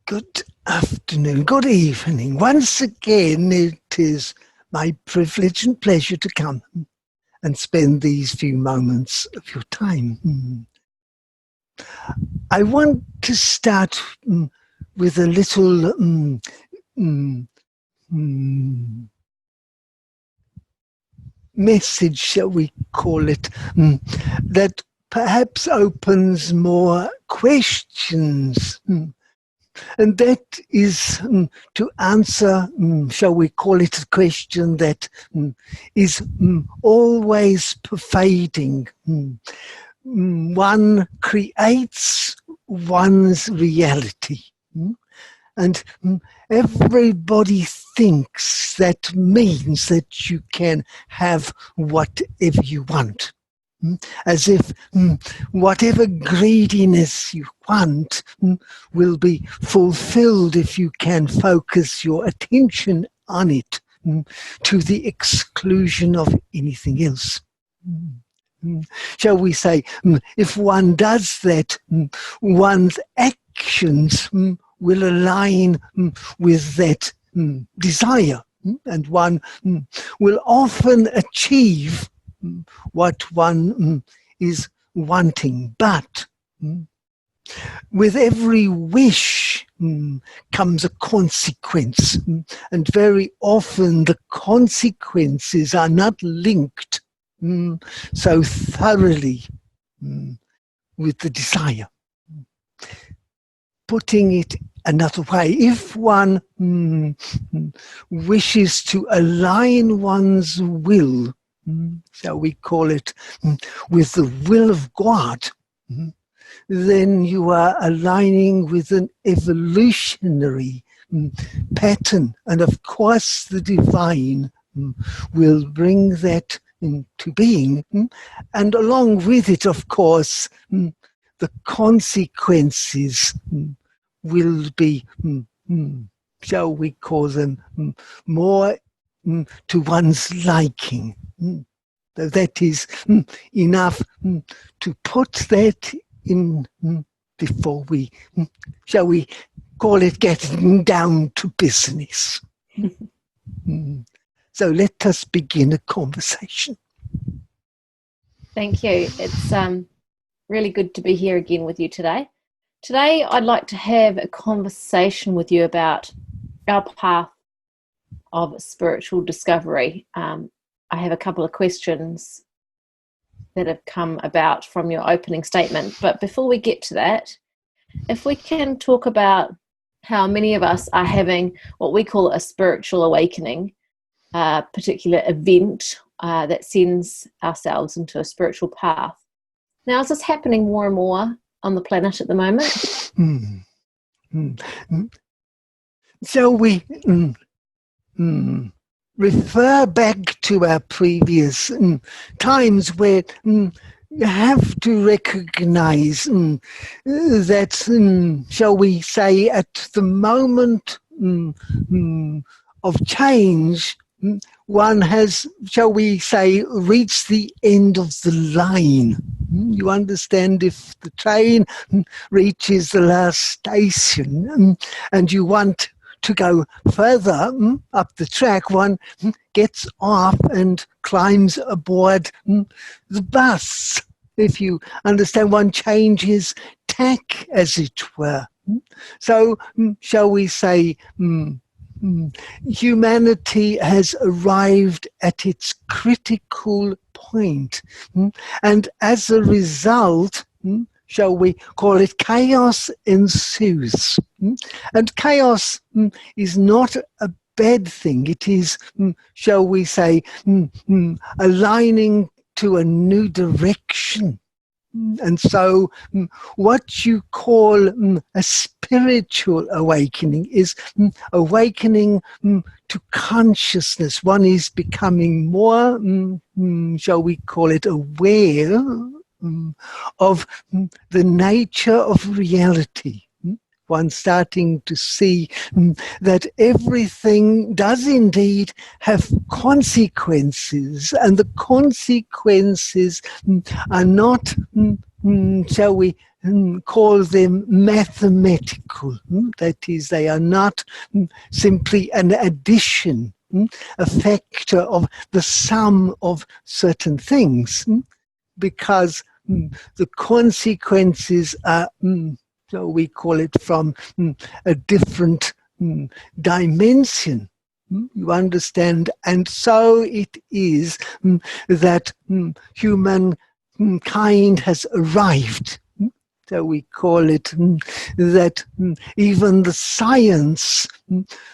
Good afternoon, good evening. Once again, it is my privilege and pleasure to come and spend these few moments of your time. I want to start with a little message, shall we call it, that perhaps opens more questions. And that is to answer, shall we call it, a question that is always pervading. One creates one's reality. And everybody thinks that means that you can have whatever you want. As if whatever greediness you want will be fulfilled if you can focus your attention on it to the exclusion of anything else. Shall we say, if one does that, one's actions will align with that desire, and one will often achieve what one is wanting. But with every wish comes a consequence, and very often the consequences are not linked so thoroughly with the desire. Putting it another way, if one wishes to align one's will, shall we call it, with the will of God, then you are aligning with an evolutionary pattern. And of course the divine will bring that into being. And along with it, of course, the consequences will be, shall we call them, more to one's liking. That is enough to put that in before we, shall we call it, getting down to business. So let us begin a conversation. Thank you. It's really good to be here again with you today. Today I'd like to have a conversation with you about our path of spiritual discovery. I have a couple of questions that have come about from your opening statement. But before we get to that, if we can talk about how many of us are having what we call a spiritual awakening, a particular event that sends ourselves into a spiritual path. Now, is this happening more and more on the planet at the moment? Shall we refer back to our previous times where you have to recognize that, shall we say, at the moment of change, one has, shall we say, reached the end of the line. You understand, if the train reaches the last station and you want to go further up the track, one gets off and climbs aboard the bus. If you understand, one changes tack, as it were. So, shall we say, humanity has arrived at its critical point, and as a result, shall we call it, chaos ensues. And chaos is not a bad thing. It is, shall we say, aligning to a new direction. And so what you call a spiritual awakening is awakening to consciousness. One is becoming more, shall we call it, aware of the nature of reality. One starting to see that everything does indeed have consequences, and the consequences are not, shall we call them mathematical. That is, they are not simply an addition, a factor of the sum of certain things, because the consequences are, so we call it, from a different dimension. You understand? And so it is that humankind has arrived. So we call it that even the science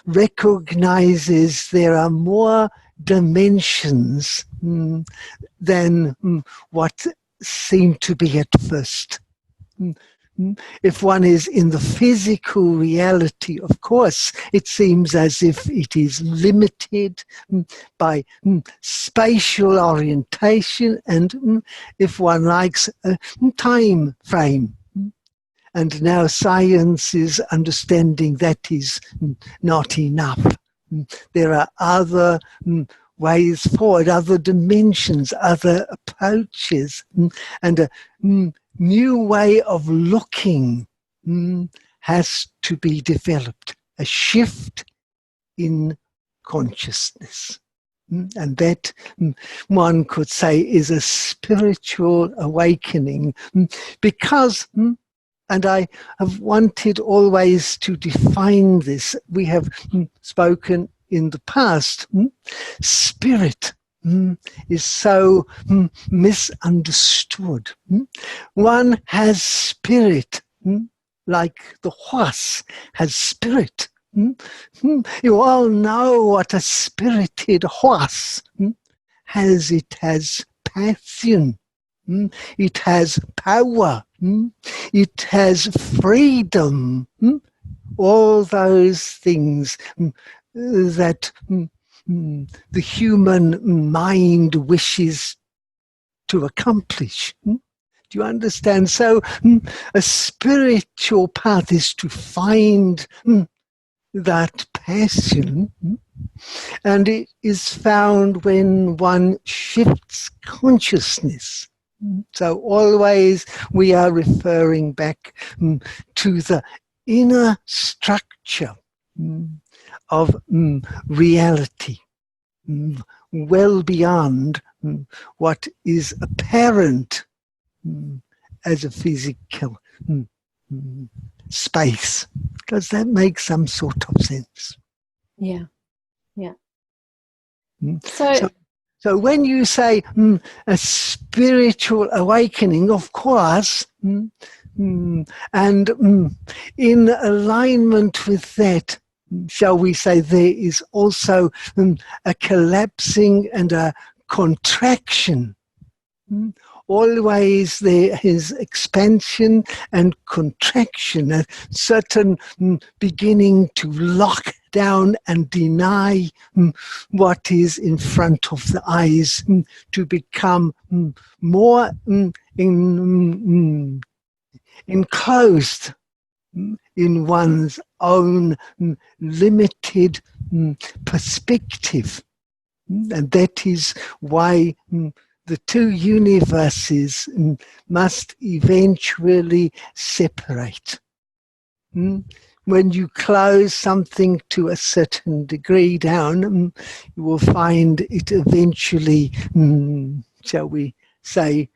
recognizes there are more dimensions than what seemed to be at first. If one is in the physical reality, of course, it seems as if it is limited by spatial orientation and, if one likes, a time frame. And now science is understanding that is not enough. There are other ways forward, other dimensions, other approaches, and a new way of looking has to be developed, a shift in consciousness. And that, one could say, is a spiritual awakening, because, and I have wanted always to define this, we have spoken in the past, spirit is so misunderstood. One has spirit, like the horse has spirit. You all know what a spirited horse has. It has passion. It has power. It has freedom. All those things that the human mind wishes to accomplish. Do you understand? So a spiritual path is to find that passion, and it is found when one shifts consciousness. So always we are referring back to the inner structure of reality, well beyond what is apparent as a physical space. Does that make some sort of sense? Yeah, yeah. So when you say a spiritual awakening, of course, and in alignment with that, shall we say, there is also a collapsing and a contraction. Always there is expansion and contraction, a certain beginning to lock down and deny what is in front of the eyes, to become more enclosed in one's own limited perspective. And that is why the two universes must eventually separate. When you close something to a certain degree down, you will find it eventually, shall we say,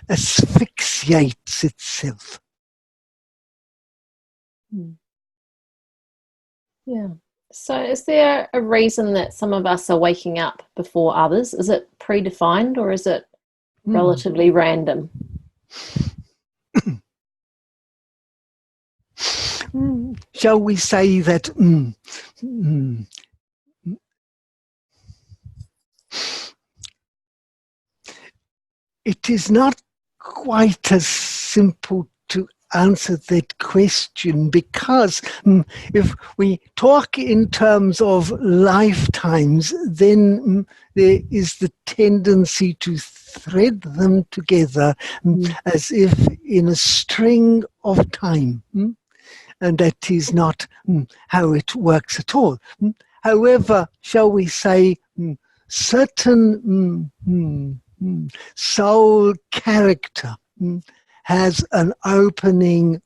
asphyxiates itself. Yeah. So is there a reason that some of us are waking up before others? Is it predefined or is it relatively random? Shall we say that it is not quite as simple to answer that question, because if we talk in terms of lifetimes, then there is the tendency to thread them together as if in a string of time. And that is not how it works at all. However, shall we say, certain soul character has an opening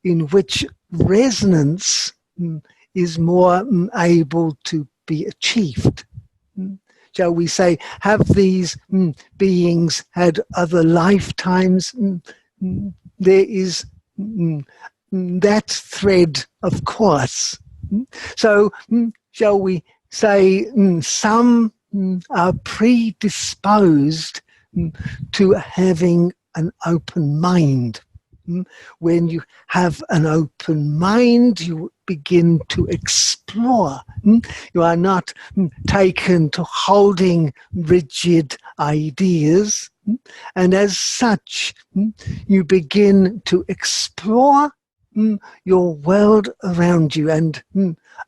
in which resonance is more able to be achieved. Shall we say, have these beings had other lifetimes? There is that thread, of course. So, shall we say, some are predisposed to having an open mind. When you have an open mind, you begin to explore. You are not taken to holding rigid ideas. And as such, you begin to explore your world around you. And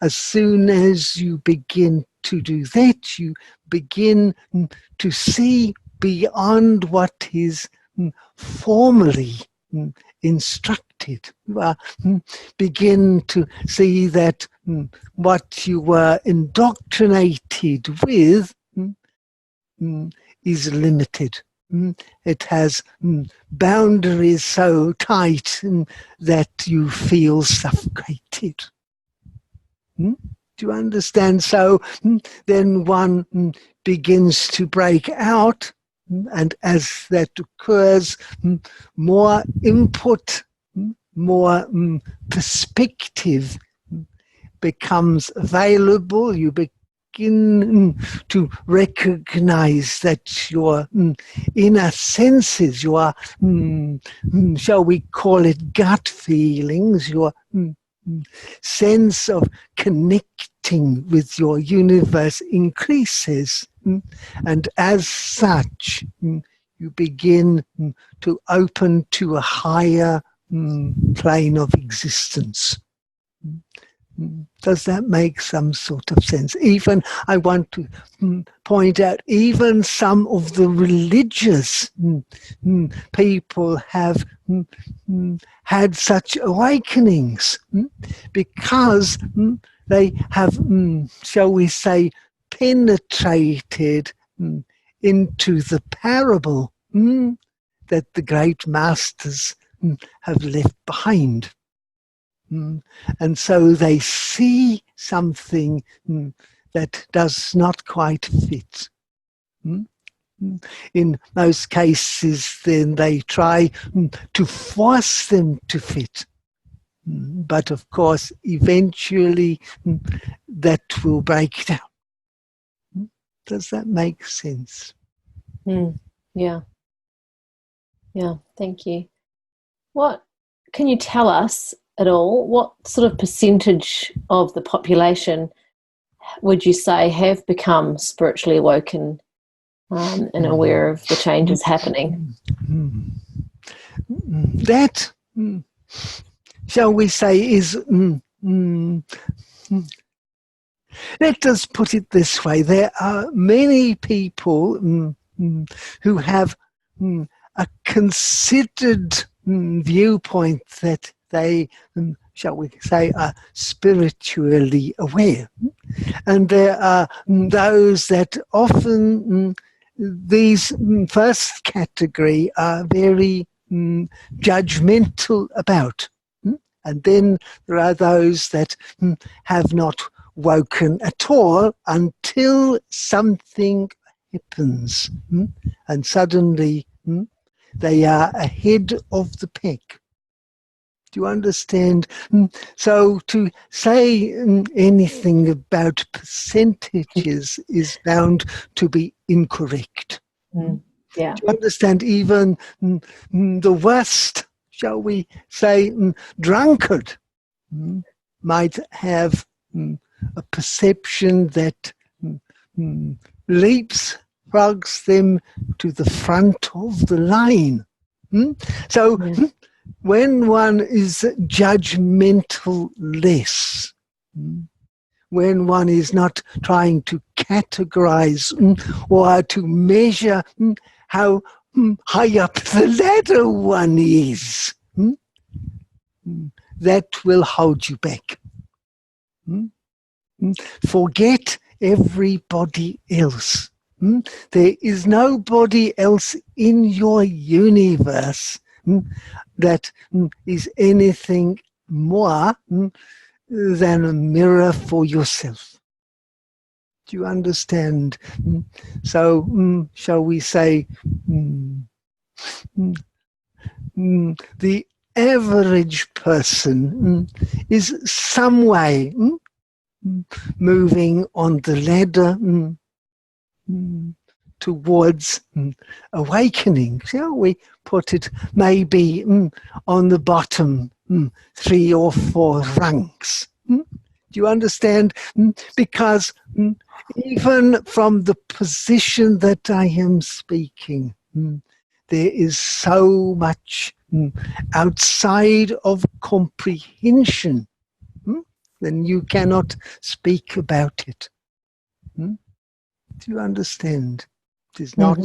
as soon as you begin to do that, you begin to see beyond what is formally instructed. You begin to see that what you were indoctrinated with is limited. It has boundaries so tight that you feel suffocated. Do you understand? So then one begins to break out, and as that occurs, more input, more perspective becomes available. You begin to recognize that your inner senses, your, shall we call it gut feelings, your sense of connecting with your universe increases. And as such, you begin to open to a higher plane of existence. Does that make some sort of sense? Even, I want to point out, even some of the religious people have had such awakenings because they have, shall we say, penetrated into the parable that the great masters have left behind. And so they see something that does not quite fit. In most cases, then they try to force them to fit. But of course, eventually that will break down. Does that make sense? Yeah. Yeah, thank you. What can you tell us at all? What sort of percentage of the population would you say have become spiritually awoken and aware of the changes happening? That, shall we say, is, let us put it this way. There are many people who have a considered viewpoint that they, shall we say, are spiritually aware. And there are those that often, these first category are very judgmental about. And then there are those that have not woken at all until something happens. And suddenly they are ahead of the pack. Do you understand? So to say anything about percentages is bound to be incorrect. Yeah. Do you understand? Even the worst, shall we say, drunkard might have a perception that leapfrogs them to the front of the line. So when one is judgmental less, when one is not trying to categorize or to measure how high up the ladder one is, that will hold you back. Forget everybody else. There is nobody else in your universe that is anything more than a mirror for yourself. Do you understand? So, shall we say, the average person is some way moving on the ladder towards awakening. Shall we put it maybe on the bottom 3 or 4 rungs? Do you understand? Because even from the position that I am speaking, there is so much outside of comprehension, then you cannot speak about it. Do you understand? It is not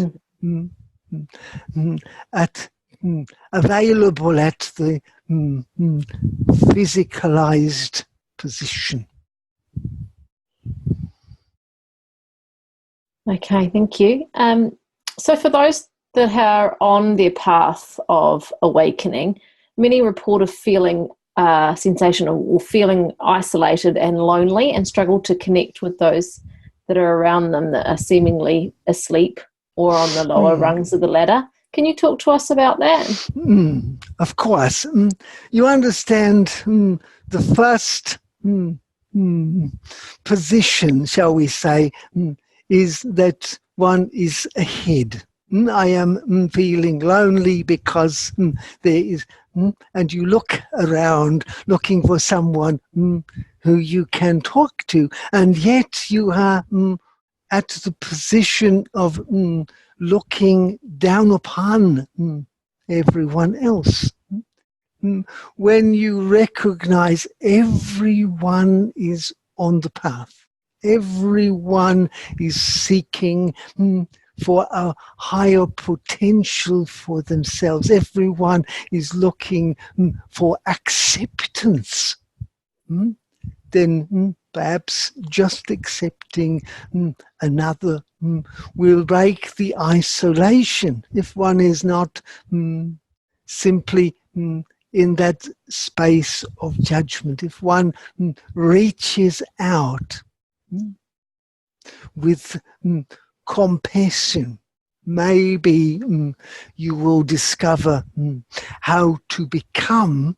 available at the physicalized position. Okay, thank you. So for those that are on their path of awakening, many report a feeling sensation or feeling isolated and lonely and struggle to connect with those that are around them that are seemingly asleep or on the lower rungs of the ladder. Can you talk to us about that? Of course. You understand the first position, shall we say, is that one is ahead. I am feeling lonely because there is, and you look around looking for someone who you can talk to, and yet you are at the position of looking down upon everyone else. When you recognize everyone is on the path, everyone is seeking for a higher potential for themselves, everyone is looking for acceptance, then perhaps just accepting another will break the isolation. If one is not simply in that space of judgment, if one reaches out with compassion, maybe you will discover how to become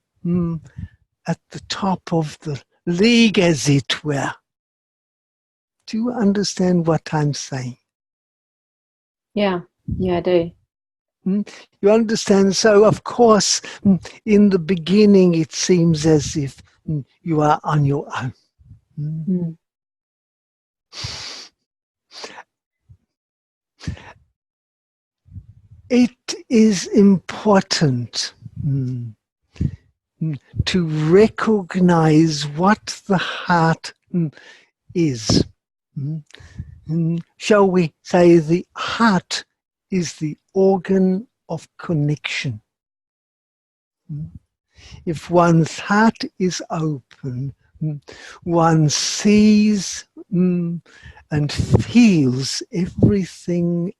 at the top of the league, as it were. Do you understand what I'm saying? Yeah, I do. You understand? So, of course, in the beginning, it seems as if you are on your own. It is important to recognize what the heart is. Shall we say the heart is the organ of connection. If one's heart is open, one sees and feels everything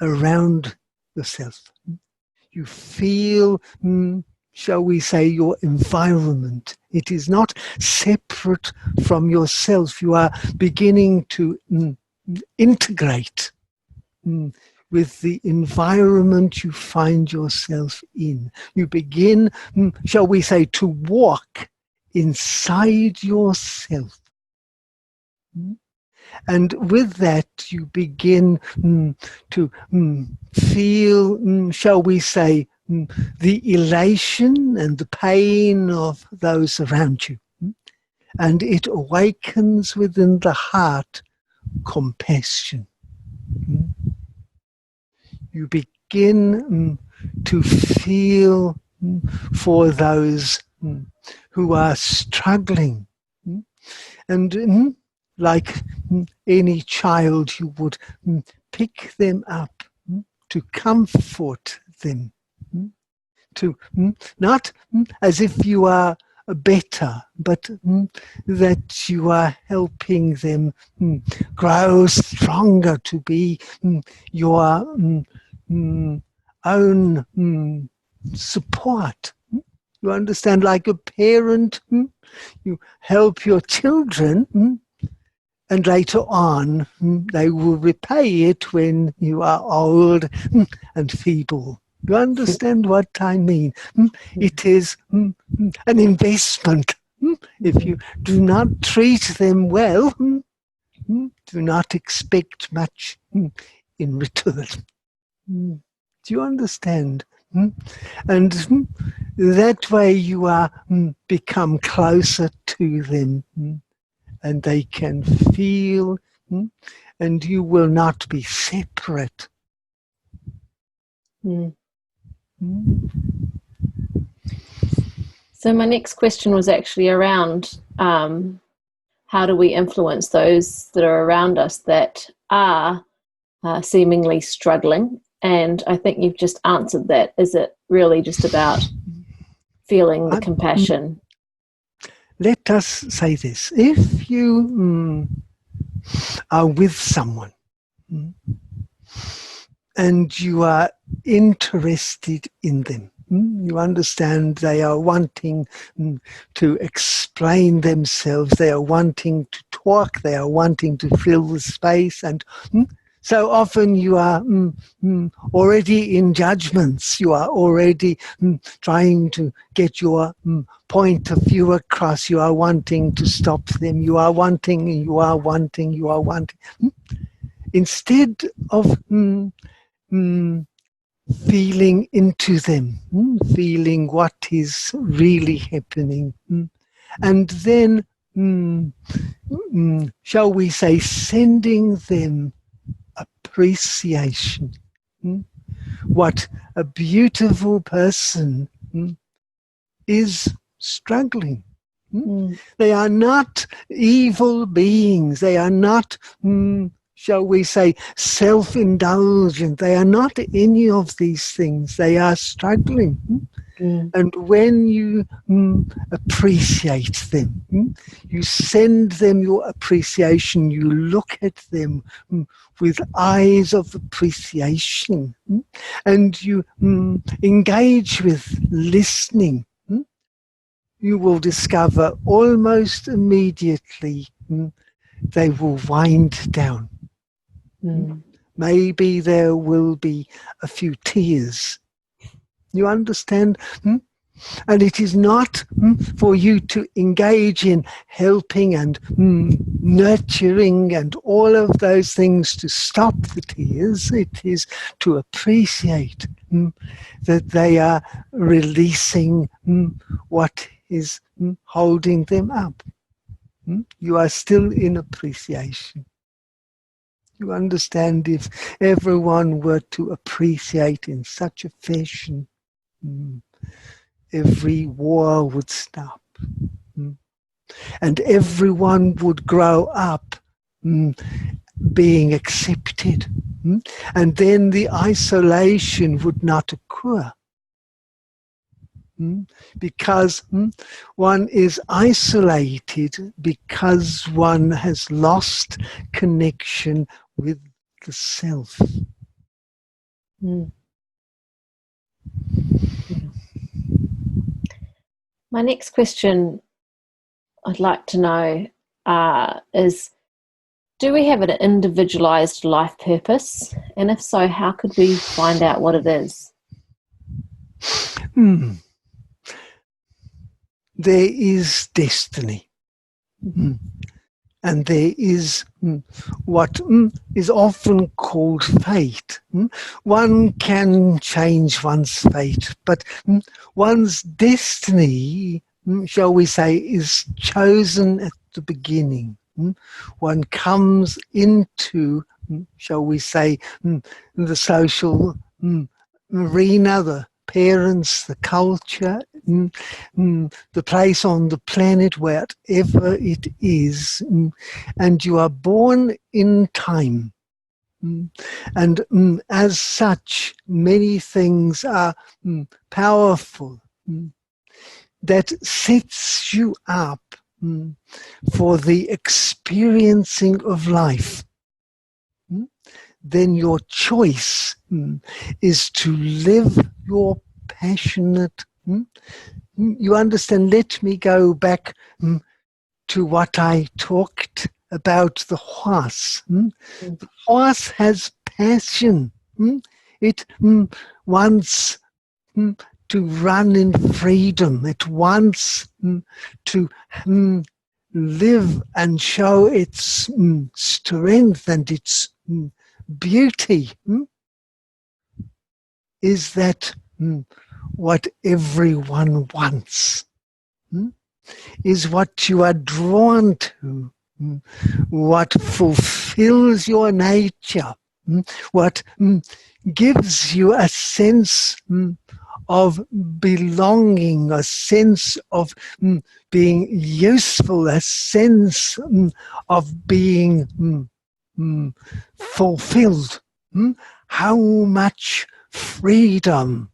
around yourself. You feel, shall we say, your environment. It is not separate from yourself. You are beginning to integrate with the environment you find yourself in. You begin, shall we say, to walk inside yourself. And with that, you begin to feel, shall we say, the elation and the pain of those around you. And it awakens within the heart compassion. You begin to feel for those who are struggling. And like any child, you would pick them up to comfort them, to not as if you are better, but that you are helping them grow stronger, to be your own support. You understand, like a parent, you help your children, and later on they will repay it when you are old and feeble. You understand what I mean? It is an investment. If you do not treat them well, do not expect much in return. Do you understand? And that way you are become closer to them, and they can feel, and you will not be separate. So my next question was actually around how do we influence those that are around us that are seemingly struggling? And I think you've just answered that. Is it really just about feeling the compassion? Let us say this. If you are with someone and you are interested in them, you understand they are wanting to explain themselves, they are wanting to talk, they are wanting to fill the space, and so often you are already in judgments, you are already trying to get your point of view across, you are wanting to stop them, you are wanting. Instead of feeling into them, feeling what is really happening, and then, shall we say, sending them appreciation. What a beautiful person is struggling. They are not evil beings. They are not, shall we say, self-indulgent. They are not any of these things. They are struggling. And when you appreciate them, you send them your appreciation, you look at them with eyes of appreciation, and you engage with listening, you will discover almost immediately they will wind down. Maybe there will be a few tears. You understand? And it is not for you to engage in helping and nurturing and all of those things to stop the tears. It is to appreciate that they are releasing what is holding them up. You are still in appreciation. You understand, if everyone were to appreciate in such a fashion, every war would stop. And everyone would grow up being accepted. And then the isolation would not occur. Because one is isolated because one has lost connection with the self. My next question I'd like to know is, do we have an individualized life purpose? And if so, how could we find out what it is? There is destiny. And there is what is often called fate. One can change one's fate, but one's destiny, shall we say, is chosen at the beginning. One comes into, shall we say, the social arena, the parents, the culture, the place on the planet, wherever it is, and you are born in time. And as such, many things are powerful that sets you up for the experiencing of life. Then your choice is to live your passionate. You understand, let me go back to what I talked about the horse. The horse has passion. It wants to run in freedom. It wants to live and show its strength and its beauty. Is that what everyone wants? Is what you are drawn to? What fulfills your nature? What gives you a sense of belonging, a sense of being useful, a sense of being fulfilled? How much freedom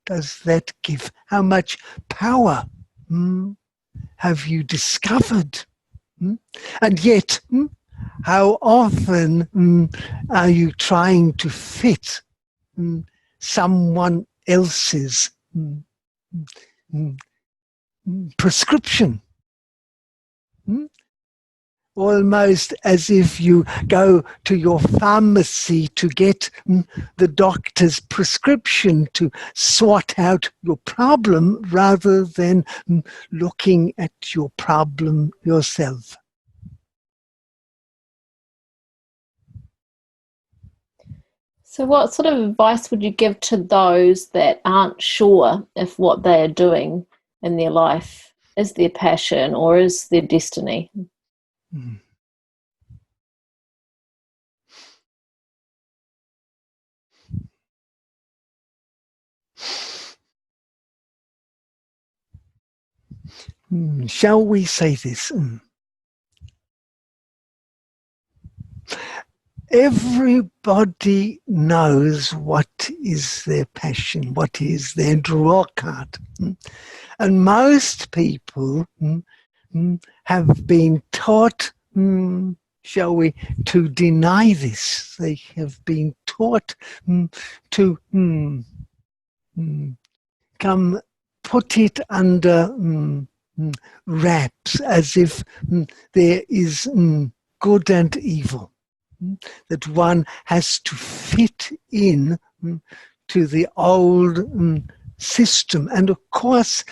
does that give? How much power have you discovered? And yet, how often are you trying to fit someone else's prescription? Almost as if you go to your pharmacy to get the doctor's prescription to sort out your problem rather than looking at your problem yourself. So what sort of advice would you give to those that aren't sure if what they are doing in their life is their passion or is their destiny? Shall we say this? Everybody knows what is their passion, what is their draw card. And most people have been taught, shall we, to deny this. They have been taught to come put it under wraps, as if there is good and evil, that one has to fit in to the old system. And of course,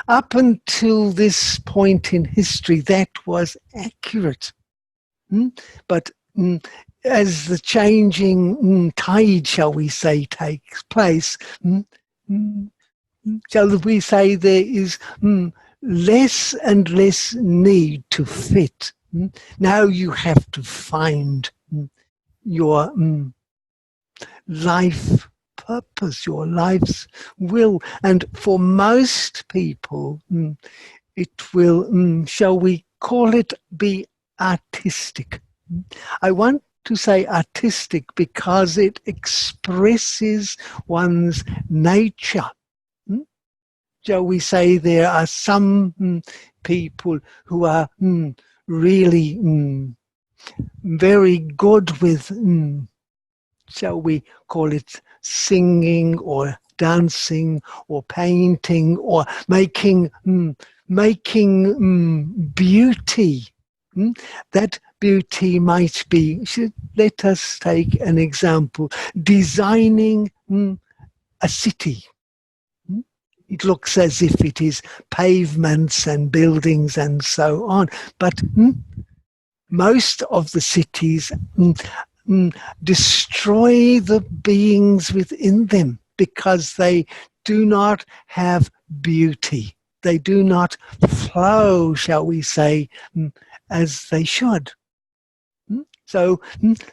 up until this point in history, that was accurate. But as the changing tide, shall we say, takes place, shall we say there is less and less need to fit. Now you have to find your life purpose, your life's will. And for most people, it will, shall we call it, be artistic. I want to say artistic because it expresses one's nature. Shall we say there are some people who are really very good with, shall we call it, singing or dancing or painting or making beauty. That beauty might be, let us take an example, designing a city. It looks as if it is pavements and buildings and so on, but most of the cities destroy the beings within them because they do not have beauty. They do not flow, shall we say, as they should. So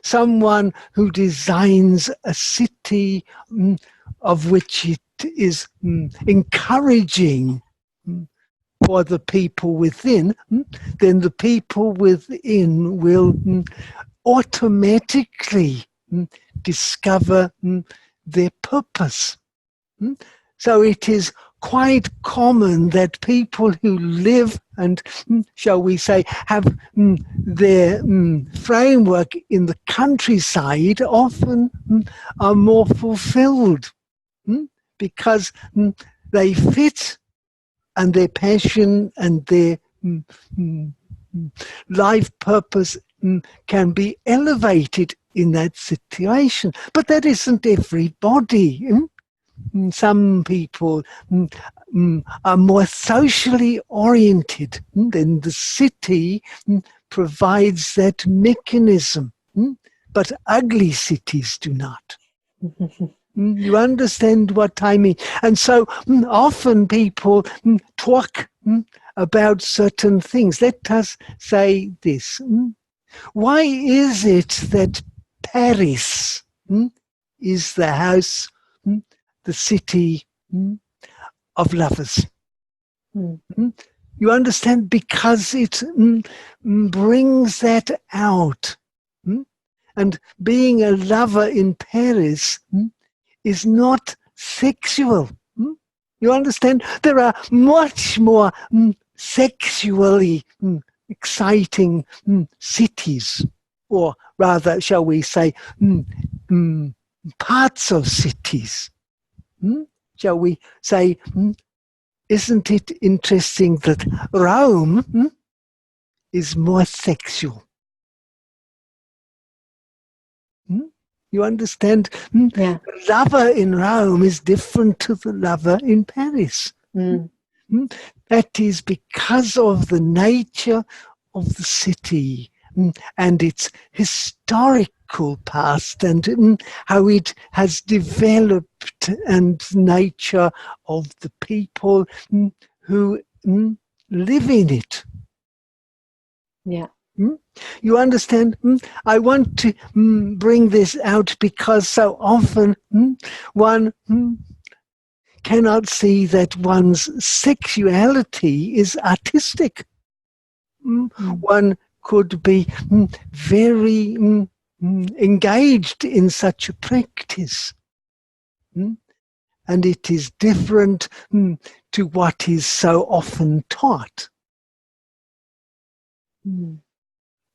someone who designs a city of which it is encouraging for the people within, then the people within will automatically discover their purpose. So it is quite common that people who live and, shall we say, have their framework in the countryside often are more fulfilled because they fit, and their passion and their life purpose can be elevated in that situation. But that isn't everybody. Some people are more socially oriented. Then the city provides that mechanism. But ugly cities do not. You understand what I mean? And so often people talk about certain things. Let us say this. Why is it that Paris is the house, the city of lovers? You understand? Because it brings that out. And being a lover in Paris is not sexual. You understand? There are much more sexually exciting cities, or rather, shall we say, parts of cities. Shall we say, isn't it interesting that Rome is more sexual? You understand? Yeah. The lover in Rome is different to the lover in Paris. That is because of the nature of the city and its historical past and how it has developed, and nature of the people who live in it. Yeah. You understand? I want to bring this out because so often one cannot see that one's sexuality is artistic. One could be very engaged in such a practice. And it is different to what is so often taught.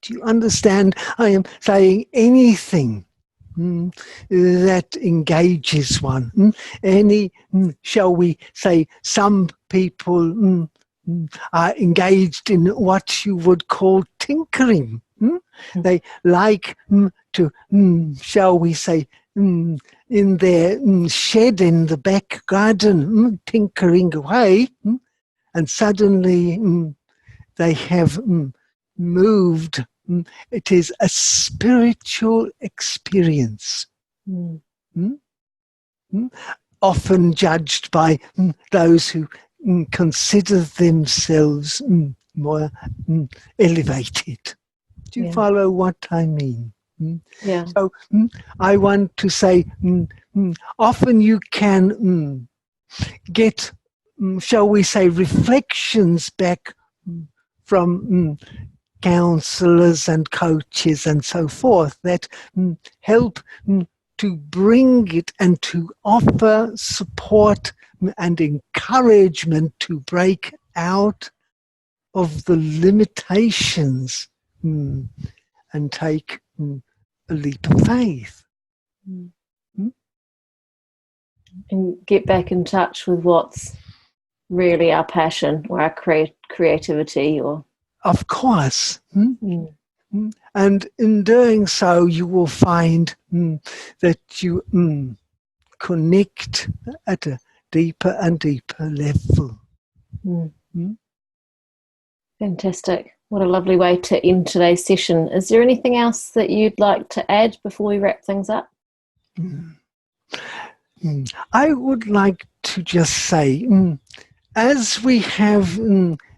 Do you understand? I am saying anything that engages one. Any, shall we say, some people are engaged in what you would call tinkering. They like to, shall we say, in their shed in the back garden, tinkering away, and suddenly they have moved. It is a spiritual experience, often judged by those who consider themselves more elevated. Do you follow what I mean? Yeah. So I want to say, often you can get, shall we say, reflections back from counselors and coaches and so forth that help to bring it and to offer support and encouragement to break out of the limitations and take a leap of faith. And get back in touch with what's really our passion or our creativity. Or of course. And in doing so, you will find that you connect at a deeper and deeper level. Fantastic. What a lovely way to end today's session. Is there anything else that you'd like to add before we wrap things up? I would like to just say, as we have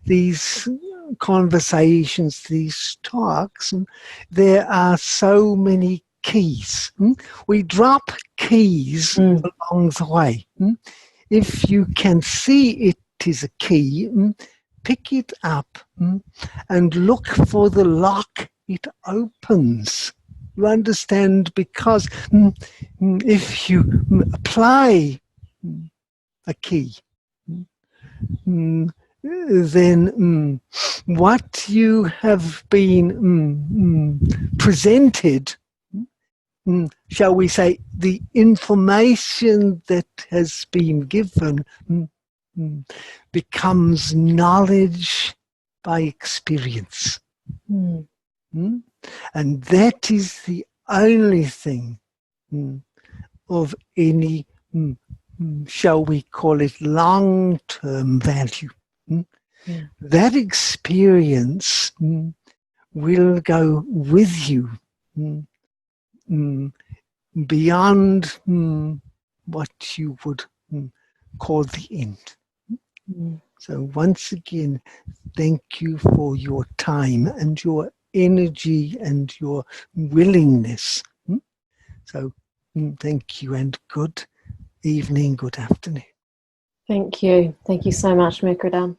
these conversations, these talks, there are so many keys. We drop keys along the way. If you can see it is a key, pick it up and look for the lock it opens. You understand? Because if you apply a key, then what you have been presented shall we say, the information that has been given becomes knowledge by experience. And that is the only thing of any, shall we call it, long-term value. That experience will go with you beyond what you would call the end. So once again, thank you for your time and your energy and your willingness. So thank you and good evening, good afternoon. Thank you. Thank you so much, Mercredan.